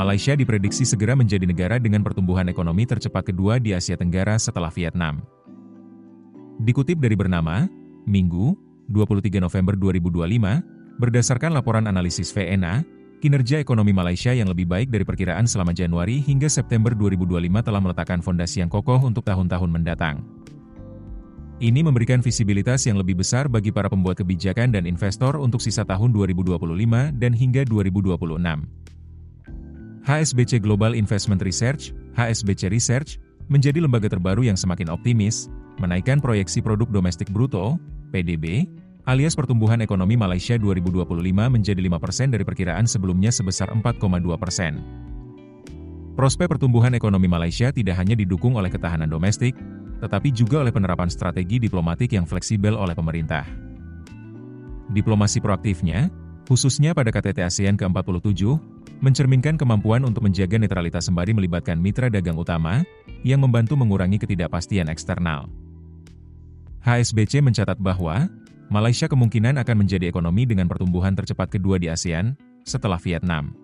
Malaysia diprediksi segera menjadi negara dengan pertumbuhan ekonomi tercepat kedua di Asia Tenggara setelah Vietnam. Dikutip dari Bernama, Minggu, 23 November 2025, berdasarkan laporan analisis VNA, kinerja ekonomi Malaysia yang lebih baik dari perkiraan selama Januari hingga September 2025 telah meletakkan fondasi yang kokoh untuk tahun-tahun mendatang. Ini memberikan visibilitas yang lebih besar bagi para pembuat kebijakan dan investor untuk sisa tahun 2025 dan hingga 2026. HSBC Global Investment Research, HSBC Research, menjadi lembaga terbaru yang semakin optimis, menaikkan proyeksi produk domestik bruto, PDB, alias pertumbuhan ekonomi Malaysia 2025 menjadi 5% dari perkiraan sebelumnya sebesar 4,2%. Prospek pertumbuhan ekonomi Malaysia tidak hanya didukung oleh ketahanan domestik, tetapi juga oleh penerapan strategi diplomatik yang fleksibel oleh pemerintah. Diplomasi proaktifnya, khususnya pada KTT ASEAN ke-47, mencerminkan kemampuan untuk menjaga netralitas sembari melibatkan mitra dagang utama, yang membantu mengurangi ketidakpastian eksternal. HSBC mencatat bahwa, Malaysia kemungkinan akan menjadi ekonomi dengan pertumbuhan tercepat kedua di ASEAN, setelah Vietnam.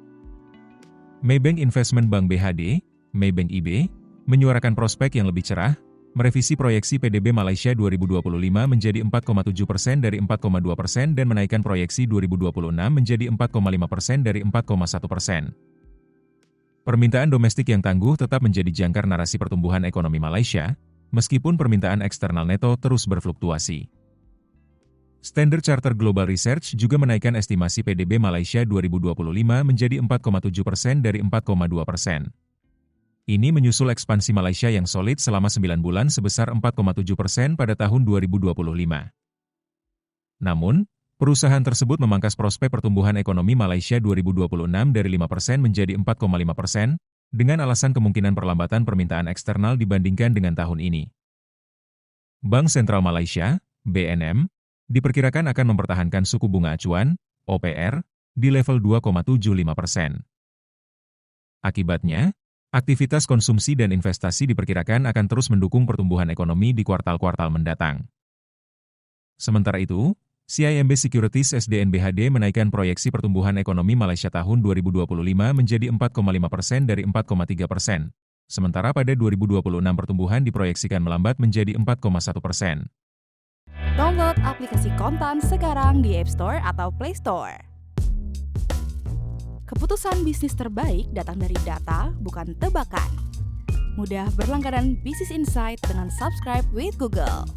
Maybank Investment Bank BHD, Maybank IB, menyuarakan prospek yang lebih cerah, merevisi proyeksi PDB Malaysia 2025 menjadi 4,7% dari 4,2% dan menaikkan proyeksi 2026 menjadi 4,5% dari 4,1%. Permintaan domestik yang tangguh tetap menjadi jangkar narasi pertumbuhan ekonomi Malaysia, meskipun permintaan eksternal neto terus berfluktuasi. Standard Chartered Global Research juga menaikkan estimasi PDB Malaysia 2025 menjadi 4,7% dari 4,2%. Ini menyusul ekspansi Malaysia yang solid selama 9 bulan sebesar 4,7% pada tahun 2025. Namun, perusahaan tersebut memangkas prospek pertumbuhan ekonomi Malaysia 2026 dari 5% menjadi 4,5%, dengan alasan kemungkinan perlambatan permintaan eksternal dibandingkan dengan tahun ini. Bank Sentral Malaysia, BNM, diperkirakan akan mempertahankan suku bunga acuan, OPR, di level 2,75%. Akibatnya, aktivitas konsumsi dan investasi diperkirakan akan terus mendukung pertumbuhan ekonomi di kuartal-kuartal mendatang. Sementara itu, CIMB Securities SDN BHD menaikkan proyeksi pertumbuhan ekonomi Malaysia tahun 2025 menjadi 4,5% dari 4,3%, sementara pada 2026 pertumbuhan diproyeksikan melambat menjadi 4,1%. Download aplikasi Kontan sekarang di App Store atau Play Store. Keputusan bisnis terbaik datang dari data, bukan tebakan. Mudah berlangganan Business Insight dengan subscribe with Google.